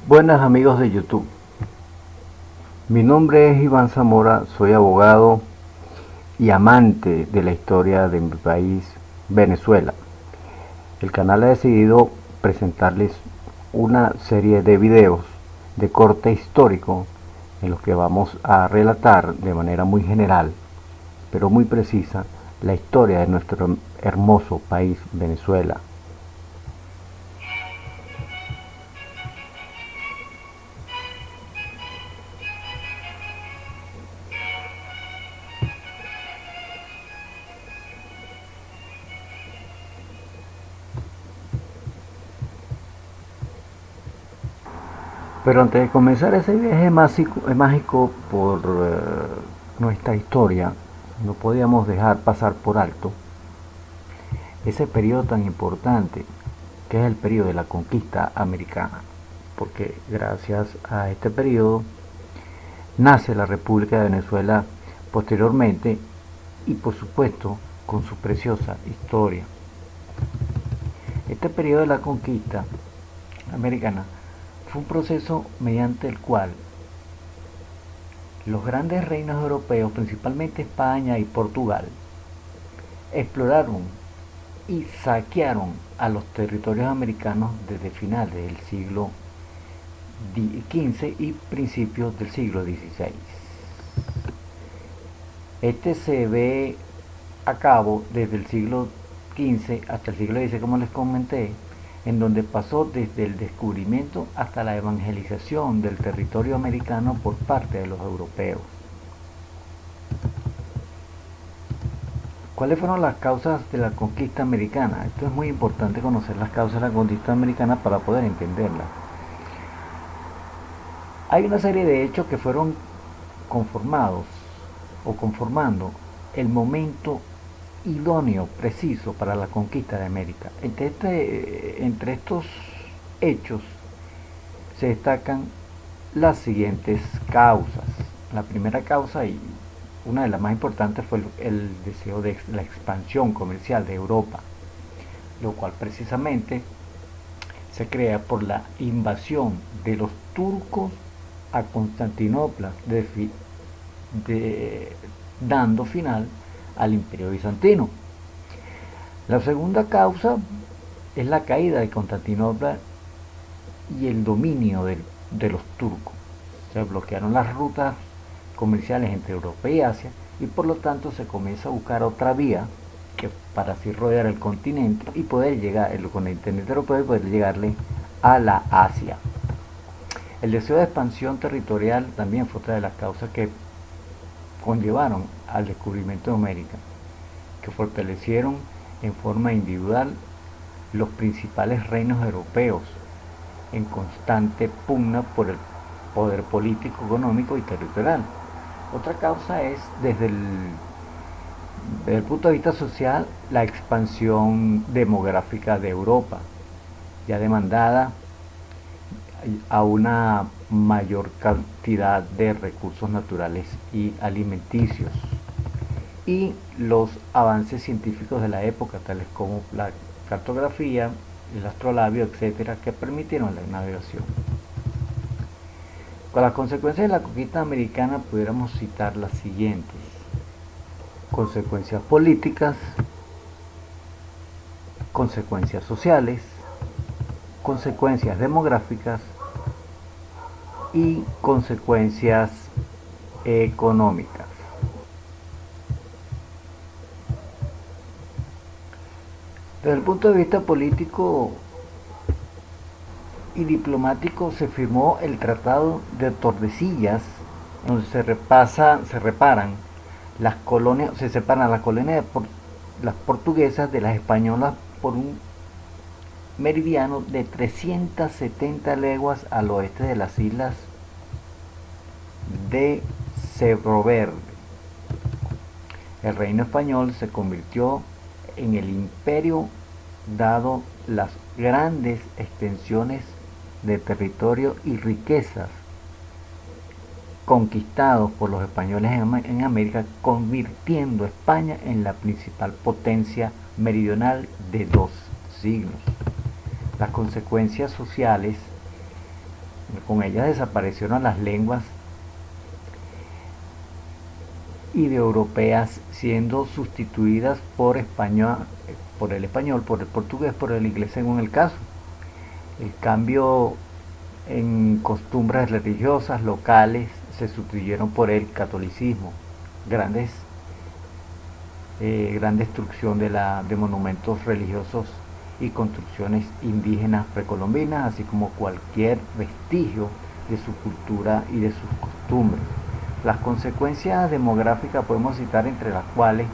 Buenas amigos de YouTube, mi nombre es Iván Zamora, soy abogado y amante de la historia de mi país, Venezuela. El canal ha decidido presentarles una serie de videos de corte histórico en los que vamos a relatar de manera muy general, pero muy precisa, la historia de nuestro hermoso país, Venezuela. Pero antes de comenzar ese viaje mágico por nuestra historia, no podíamos dejar pasar por alto ese periodo tan importante que es el periodo de la conquista americana, porque gracias a este periodo nace la República de Venezuela posteriormente y por supuesto con su preciosa historia. Este periodo de la conquista americana fue un proceso mediante el cual los grandes reinos europeos, principalmente España y Portugal, exploraron y saquearon a los territorios americanos desde finales del siglo XV y principios del siglo XVI. Este se ve a cabo desde el siglo XV hasta el siglo XVI, como les comenté, en donde pasó desde el descubrimiento hasta la evangelización del territorio americano por parte de los europeos. ¿Cuáles fueron las causas de la conquista americana? Esto es muy importante conocer las causas de la conquista americana para poder entenderla. Hay una serie de hechos que fueron conformados o conformando el momento idóneo, preciso para la conquista de América. Entre estos hechos se destacan las siguientes causas. La primera causa, y una de las más importantes, fue el deseo de la expansión comercial de Europa, lo cual precisamente se crea por la invasión de los turcos a Constantinopla, dando final al Imperio Bizantino. La segunda causa es la caída de Constantinopla y el dominio de los turcos. Se bloquearon las rutas comerciales entre Europa y Asia y por lo tanto se comienza a buscar otra vía para así rodear el continente y poder llegar el continente europeo y poder llegarle a la Asia. El deseo de expansión territorial también fue otra de las causas que conllevaron al descubrimiento de América, que fortalecieron en forma individual los principales reinos europeos en constante pugna por el poder político, económico y territorial. Otra causa es, desde el punto de vista social, la expansión demográfica de Europa, ya demandada a una mayor cantidad de recursos naturales y alimenticios, y los avances científicos de la época, tales como la cartografía, el astrolabio, etcétera, que permitieron la navegación. Con las consecuencias de la conquista americana pudiéramos citar las siguientes: consecuencias políticas, consecuencias sociales, consecuencias demográficas y consecuencias económicas. Desde el punto de vista político y diplomático, se firmó el Tratado de Tordesillas, donde se separan las colonias las portuguesas de las españolas por un meridiano de 370 leguas al oeste de las islas de Cerro Verde. El reino español se convirtió en el imperio, dado las grandes extensiones de territorio y riquezas conquistados por los españoles en América, convirtiendo a España en la principal potencia meridional de 2 siglos. Las consecuencias sociales Con ellas desaparecieron las lenguas indoeuropeas, siendo sustituidas por español, por el español, por el portugués, por el inglés según el caso. El cambio en costumbres religiosas locales se sustituyeron por el catolicismo. Gran destrucción de monumentos religiosos y construcciones indígenas precolombinas, así como cualquier vestigio de su cultura y de sus costumbres. Las consecuencias demográficas podemos citar entre las cuales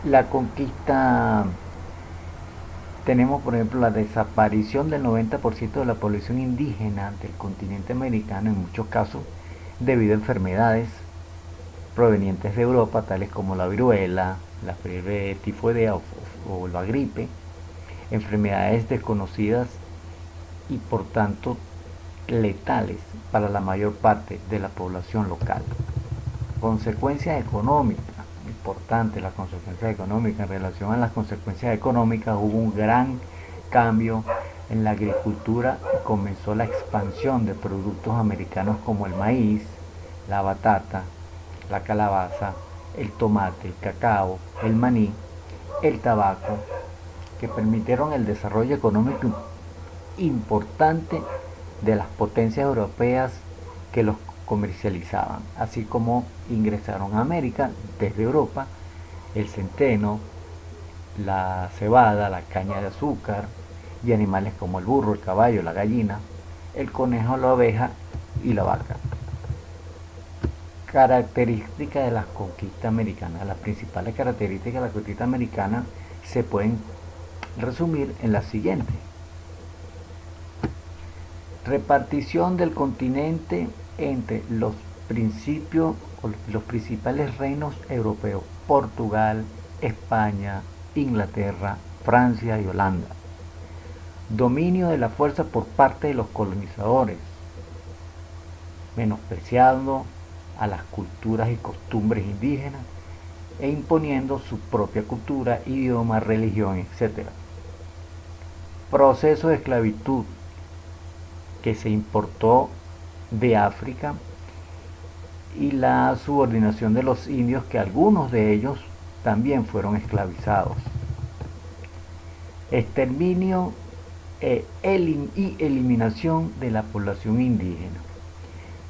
la conquista, tenemos por ejemplo la desaparición del 90% de la población indígena del continente americano, en muchos casos debido a enfermedades provenientes de Europa, tales como la viruela, la fiebre tifoidea o la gripe, enfermedades desconocidas y por tanto letales para la mayor parte de la población local. Consecuencias económicas, importante las consecuencias económicas. En relación a las consecuencias económicas, hubo un gran cambio en la agricultura y comenzó la expansión de productos americanos como el maíz, la batata, la calabaza, el tomate, el cacao, el maní, el tabaco, que permitieron el desarrollo económico importante de las potencias europeas que los comercializaban, así como ingresaron a América desde Europa el centeno, la cebada, la caña de azúcar y animales como el burro, el caballo, la gallina, el conejo, la oveja y la vaca. Características de las conquistas americanas. Las principales características de la conquista americana se pueden resumir en las siguientes: repartición del continente entre los principales reinos europeos: Portugal, España, Inglaterra, Francia y Holanda. Dominio de la fuerza por parte de los colonizadores, menospreciando a las culturas y costumbres indígenas e imponiendo su propia cultura, idioma, religión, etc. Proceso de esclavitud que se importó de África y la subordinación de los indios, que algunos de ellos también fueron esclavizados. Exterminio y eliminación de la población indígena,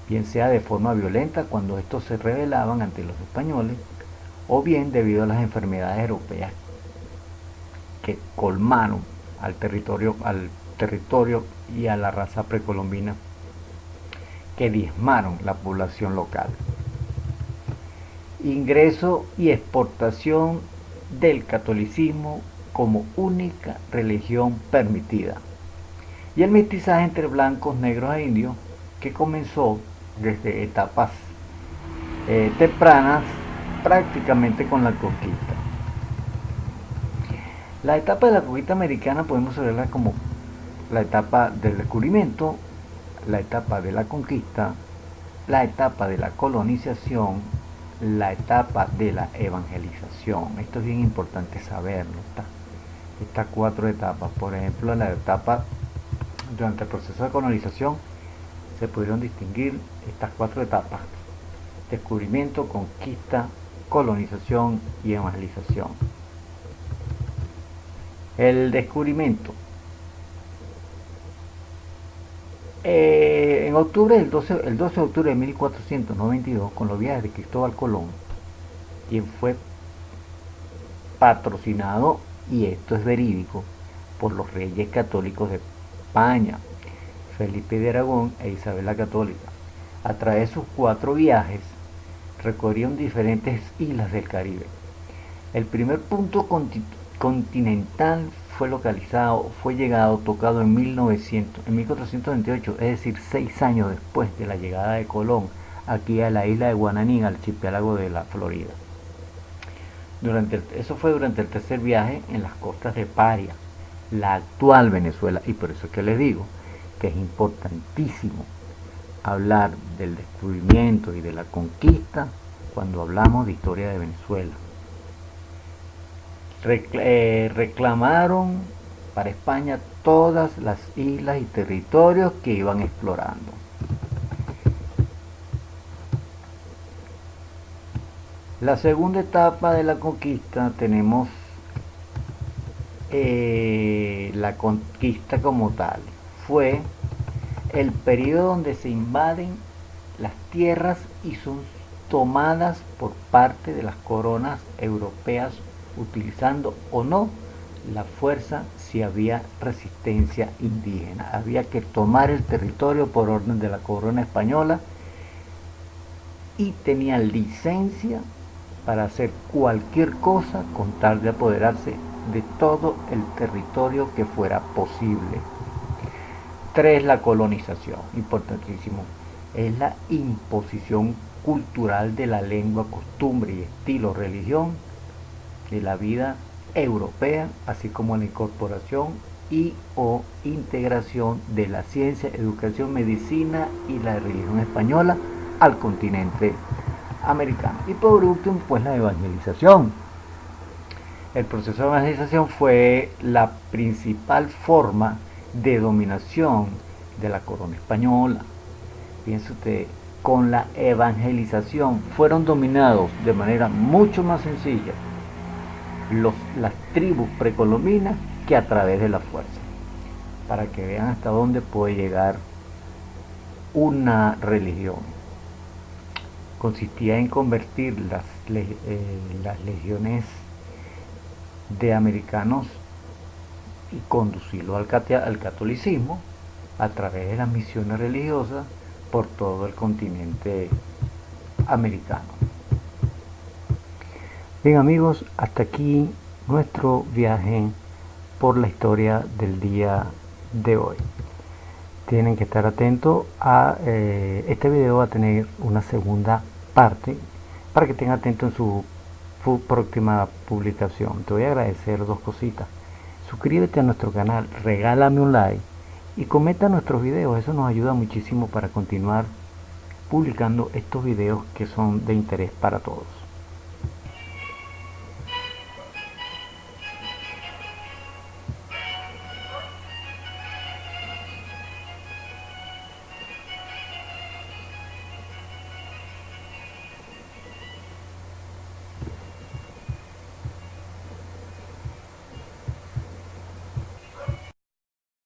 bien sea de forma violenta cuando estos se rebelaban ante los españoles, o bien debido a las enfermedades europeas que colmaron al territorio y a la raza precolombina, que diezmaron la población local. Ingreso y exportación del catolicismo como única religión permitida, y el mestizaje entre blancos, negros e indios, que comenzó desde etapas tempranas, prácticamente con la conquista. La etapa de la conquista americana podemos verla como la etapa del descubrimiento, la etapa de la conquista, la etapa de la colonización, la etapa de la evangelización. Esto es bien importante saberlo. Estas 4 etapas. Por ejemplo, la etapa durante el proceso de colonización se pudieron distinguir estas 4 etapas: descubrimiento, conquista, colonización y evangelización. El descubrimiento. En octubre, el 12 de octubre de 1492, con los viajes de Cristóbal Colón, quien fue patrocinado, y esto es verídico, por los reyes católicos de España, Felipe de Aragón e Isabel la Católica. A través de sus 4 viajes recorrieron diferentes islas del Caribe. El primer punto continental fue tocado en 1428, es decir, 6 años después de la llegada de Colón aquí a la isla de Guananí, al archipiélago de la Florida. Eso fue durante el tercer viaje en las costas de Paria, la actual Venezuela, y por eso es que les digo que es importantísimo hablar del descubrimiento y de la conquista cuando hablamos de historia de Venezuela. Reclamaron para España todas las islas y territorios que iban explorando. La segunda etapa de la conquista tenemos la conquista como tal. Fue el periodo donde se invaden las tierras y son tomadas por parte de las coronas europeas, utilizando o no la fuerza si había resistencia indígena. Había que tomar el territorio por orden de la corona española y tenían licencia para hacer cualquier cosa con tal de apoderarse de todo el territorio que fuera posible. 3. La colonización, importantísimo, es la imposición cultural de la lengua, costumbre y estilo, religión de la vida europea, así como la incorporación y o integración de la ciencia, educación, medicina y la religión española al continente americano. Y por último, pues la evangelización. El proceso de evangelización fue la principal forma de dominación de la corona española. Piense usted, con la evangelización fueron dominados de manera mucho más sencilla las tribus precolombinas que a través de la fuerza. Para que vean hasta dónde puede llegar una religión. Consistía en convertir las legiones de americanos y conducirlo al catolicismo a través de las misiones religiosas por todo el continente americano. Bien amigos, hasta aquí nuestro viaje por la historia del día de hoy. Tienen que estar atentos a este video, va a tener una segunda parte para que estén atentos en su próxima publicación. Te voy a agradecer dos cositas: suscríbete a nuestro canal, regálame un like y comenta nuestros videos. Eso nos ayuda muchísimo para continuar publicando estos videos que son de interés para todos.